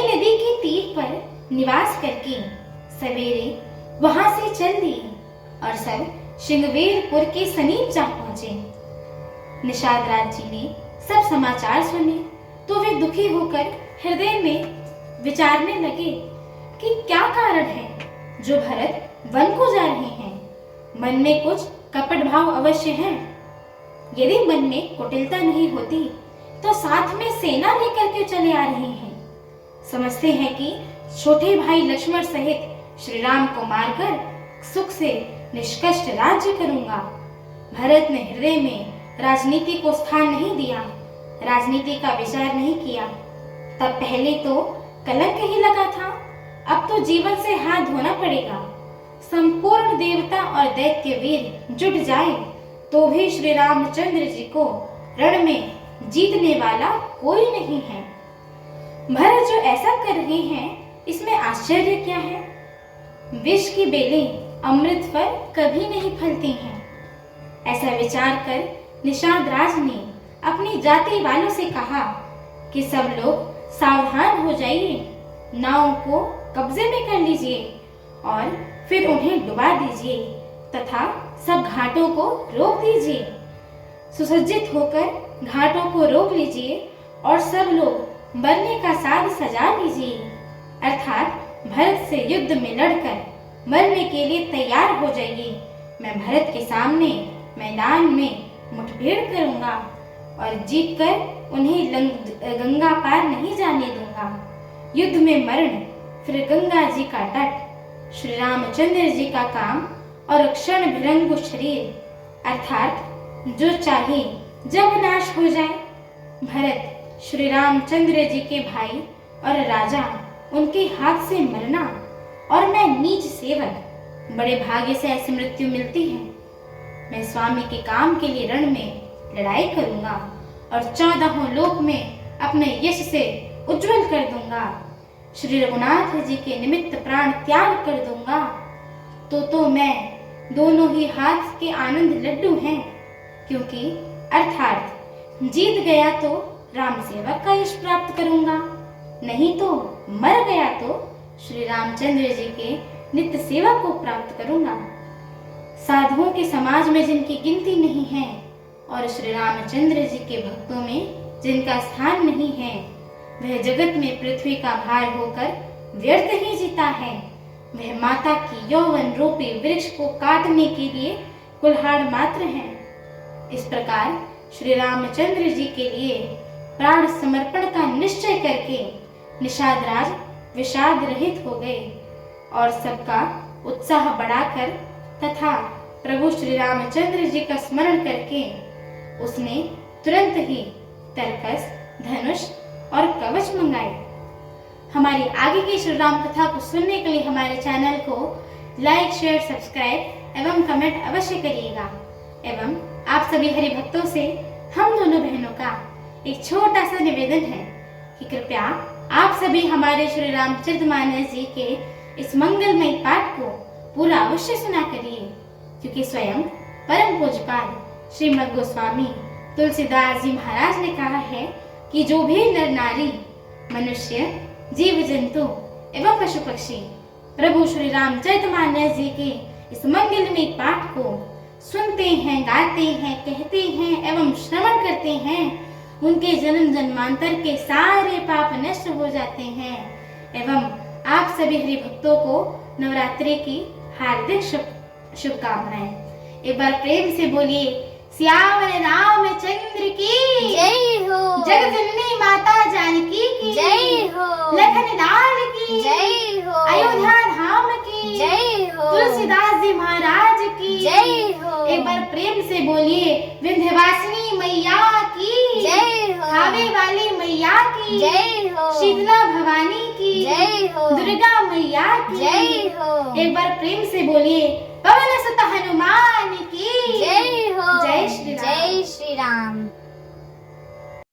नदी के तीर पर निवास करके सवेरे वहां से चल दिए और सब श्रृंगवेरपुर के समीप जा पहुंचे। निषाद राज जी ने सब समाचार सुने तो वे दुखी होकर हृदय में विचारने लगे कि क्या कारण है जो भरत वन को जा रहे हैं। मन में कुछ कपट भाव अवश्य है। यदि मन में कुटिलता नहीं होती तो साथ में सेना लेकर क्यों चले आ रहे हैं। समझते हैं कि छोटे भाई लक्ष्मण सहित श्री राम को मारकर सुख से निष्कष्ट राज्य करूंगा। भरत ने हृदय में राजनीति को स्थान नहीं दिया, राजनीति का विचार नहीं किया। तब पहले तो कलंक ही लगा था, अब तो जीवन से हाथ धोना पड़ेगा। संपूर्ण देवता और दैत्य वीर जुट जाए तो भी श्री रामचंद्र जी को रण में जीतने वाला कोई नहीं है। भरत जो ऐसा कर रहे हैं इसमें आश्चर्य क्या है। विष की बेलें अमृत पर कभी नहीं फलती हैं। ऐसा विचार कर निषाद राज ने अपनी जाति वालों से कहा कि सब लोग सावधान हो जाइए, नाव को कब्जे में कर लीजिए और फिर उन्हें डुबा दीजिए तथा सब घाटों को रोक दीजिए। सुसज्जित होकर घाटों को रोक लीजिए और सब लोग मरने का साध सजा लीजिए, अर्थात भरत से युद्ध में लड़कर मरने के लिए तैयार हो जाइए। मैं भरत के सामने मैदान में मुठभेड़ करूंगा और जीतकर उन्हें गंगा पार नहीं जाने दूंगा। युद्ध में मरण, फिर गंगा जी का तट, श्री रामचंद्र जी का काम और क्षण भंगुर शरीर, अर्थात जो चाहे जब नाश हो जाए। भरत श्री रामचंद्र जी के भाई और राजा, उनके हाथ से मरना और मैं नीच सेवक, बड़े भाग्य से ऐसी मृत्यु मिलती है। मैं स्वामी के काम के लिए रण में लड़ाई करूंगा और 14 लोक में अपने यश से उज्जवल कर दूंगा। श्री रघुनाथ जी के निमित्त प्राण त्याग कर दूंगा। तो मैं दोनों ही हाथ के आनंद लड्डू हैं, क्योंकि अर्थात जीत गया तो राम सेवक का यश प्राप्त करूंगा, नहीं तो मर गया तो श्री रामचंद्र जी के नित्य सेवा को प्राप्त करूंगा। साधुओं के समाज में जिनकी गिनती नहीं है और श्री रामचंद्र जी के भक्तों में जिनका स्थान नहीं है, वह जगत में पृथ्वी का भार होकर व्यर्थ ही जीता है। वह माता की यौवन रूपी वृक्ष को काटने के लिए कुल्हाड़ मात्र है। इस प्रकार श्री रामचंद्र जी के लिए प्राण समर्पण का निश्चय करके निषाद राज विषाद रहित हो गए और सबका उत्साह बढ़ाकर तथा प्रभु श्री रामचंद्र जी का स्मरण करके उसने तुरंत ही तरकस, धनुष और कवच मंगाए। हमारी आगे की श्री राम कथा को सुनने के लिए हमारे चैनल को लाइक, शेयर, सब्सक्राइब एवं कमेंट अवश्य करिएगा। एवं आप सभी हरि भक्तों से हम दोनों बहनों का एक छोटा सा निवेदन है कि कृपया आप सभी हमारे श्री रामचरितमानस जी के इस मंगलमय पाठ को पूरा अवश्य सुना करिए, क्योंकि स्वयं परम पूज्यपाद श्रीमद् गोस्वामी तुलसीदास जी महाराज ने कहा है कि जो भी नर नारी, मनुष्य, जीव जंतु एवं पशु पक्षी प्रभु श्री रामचरितमानस जी के इस मंगलमय पाठ को सुनते हैं, गाते हैं, कहते हैं एवं श्रवण करते हैं, उनके जन्म जन्मांतर के सारे पाप नष्ट हो जाते हैं। एवं आप सभी हरि भक्तों को नवरात्रि की हार्दिक शुभकामनाएं। एक बार प्रेम से बोलिए सियावर रामचंद्र की जय हो, जगत जननी माता जानकी की जय हो, लखन लाल की जय हो, अयोध्या धाम की जय हो, तुलसीदास जी महाराज की जय हो। एक बार प्रेम से बोलिए विंध्यवासिनी मैया की जय हो, खावे वाली मैया की जय हो, शीतला भवानी की जय हो, दुर्गा मैया की जय हो। एक बार प्रेम से बोलिए पवन सुत हनुमान की जय हो, जय श्री राम। जय श्री राम।